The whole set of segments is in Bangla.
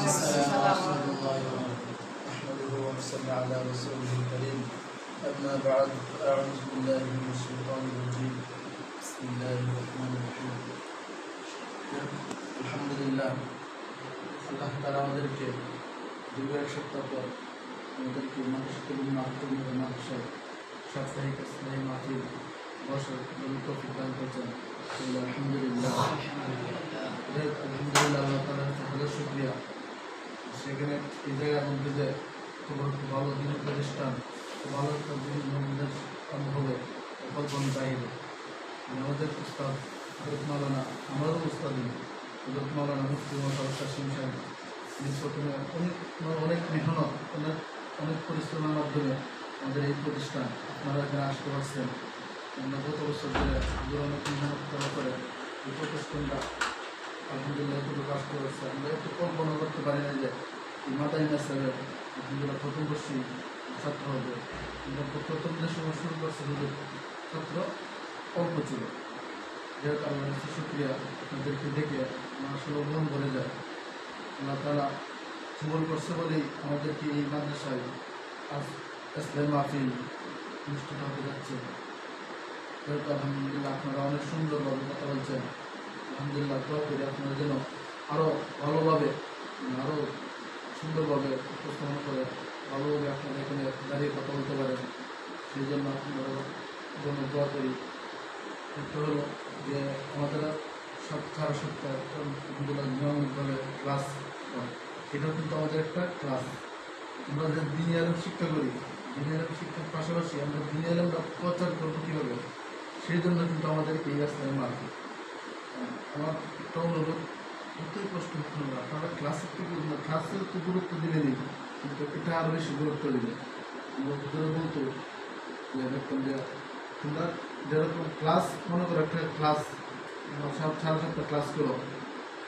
السلام ورحمة الله وبركاته. نحمده ونصلي على رسوله الكريم. أما بعد، أعوذ بالله من الشيطان الرجيم. بسم الله الرحمن الرحيم. আলহামদুলিল্লাহ, আল্লাহ তাআলা আমাদেরকে দীর্ঘ এক সপ্তাহ পর আমাদেরকে মাদ্রাসায় সাপ্তাহিক ইসলামী মাহফিল বসার তৌফিক দান করেছেন। আলহামদুলিল্লাহ, আল্লাহ তাআলার হাজার শুকরিয়া। সেখানে এই জায়গার মধ্যে যে খুব ভালো দিন প্রতিষ্ঠান, খুব ভালো একটা দিনের অনুভবে কল্পন বাইরে আমাদের উস্তাদ হযরত মাওলানা, আমারও উস্তাদি হযরত মাওলানা মুফতি মোহাম্মদ কাসিম সাহেব প্রথমে অনেক মেহনত, অনেক পরিশ্রমের মাধ্যমে আমাদের এই প্রতিষ্ঠান আপনারা এখানে আসতে পারছেন। আমরা গত বছর ধরে অনেক মেহনত করার পরে এই প্রতিষ্ঠানটা আলহামদুলিল্লাহ এতটুকু আসতে পারছে। আমরা একটু কল্পনা করতে পারি না যে এই মাদারিনা সাহেবের আলহামদুলিল্লাহ প্রথম বর্ষই ছাত্র হবে। আমরা প্রথম যে সময় শুরু করছে ছাত্র অল্প ছিল। যেহেতু আল্লাহর কাছে শুকরিয়া, আপনাদেরকে দেখে আমার আসলে অনুমান করে যায় আল্লাহ তাআলা কবুল করছে বলেই আমাদেরকে এই মাদ্রাসায় আজ ইসলামী মাহফিল অনুষ্ঠিত হতে যাচ্ছে। যেহেতু আলহামদুলিল্লাহ আপনারা অনেক সুন্দরভাবে কথা বলছেন, আলহামদুলিল্লাহ দোয়া করি আপনারা যেন আরও ভালোভাবে, আরও সুন্দরভাবে উপস্থাপনা করে ভালোভাবে আপনারা এখানে দাঁড়িয়ে কথা বলতে পারেন। সেই জন্য আপনারা জন্য দোয়া করি। একটা হলো যে আমাদের সারা সপ্তাহে আলহামদুলিল্লাহ নিয়মিতভাবে ক্লাস হয়। এটাও কিন্তু আমাদের একটা ক্লাস। আমরা যে দিনী আলেম শিক্ষা করি, দিনী আলেম শিক্ষার পাশাপাশি আমরা দিনী আলেমরা প্রচার করবো কীভাবে, সেই জন্য কিন্তু আমাদের এই রাস্তায় মার্কেট। আমার একটা অনুরোধ, প্রত্যেক প্রশ্ন না আপনারা ক্লাসের একটু গুরুত্ব দিলেনই, কিন্তু এটা আরও বেশি গুরুত্ব দিলে বলতো যে দেখতাম যে তোমরা যেরকম ক্লাস মনে করো, একটা ক্লাস সাড়ে 7টা ক্লাস করো,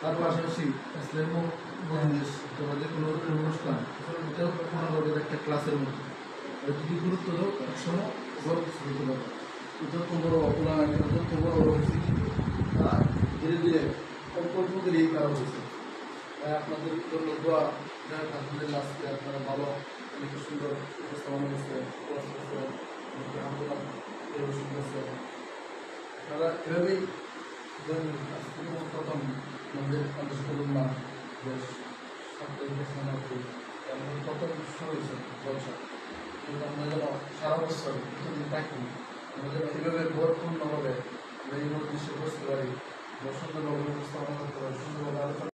তার পাশাপাশি ইসলামী মজলিস তোমার যে কোনো অনুষ্ঠান এটাও মনে করবে একটা ক্লাসের মধ্যে যদি গুরুত্ব দাও একসময় বড় কিছু হতে পারো। যত বড় অপরাধ, যত বড় হয়েছে তারা ধীরে ধীরে অল্প অল্প করে এই কারণ হয়েছে। তাই আপনাদের জন্য দোয়া, যাই আলহামদুলিল্লাহ আজকে আপনারা ভালো অনেক সুন্দর উপস্থাপনা হয়েছে, তারা এভাবেই প্রথম আমাদের আন্তর্জাতিক বেশ প্রথম শুরু হয়েছে ব্যবসা, কিন্তু আমরা যেন সারা বছর থাকি, আমাদের এইভাবে ভরপূর্ণভাবে আমরা এই মধ্যে বসতে পারি, সুন্দরভাবে উপস্থাপনা করতে পারি, সুন্দরভাবে আলোচনা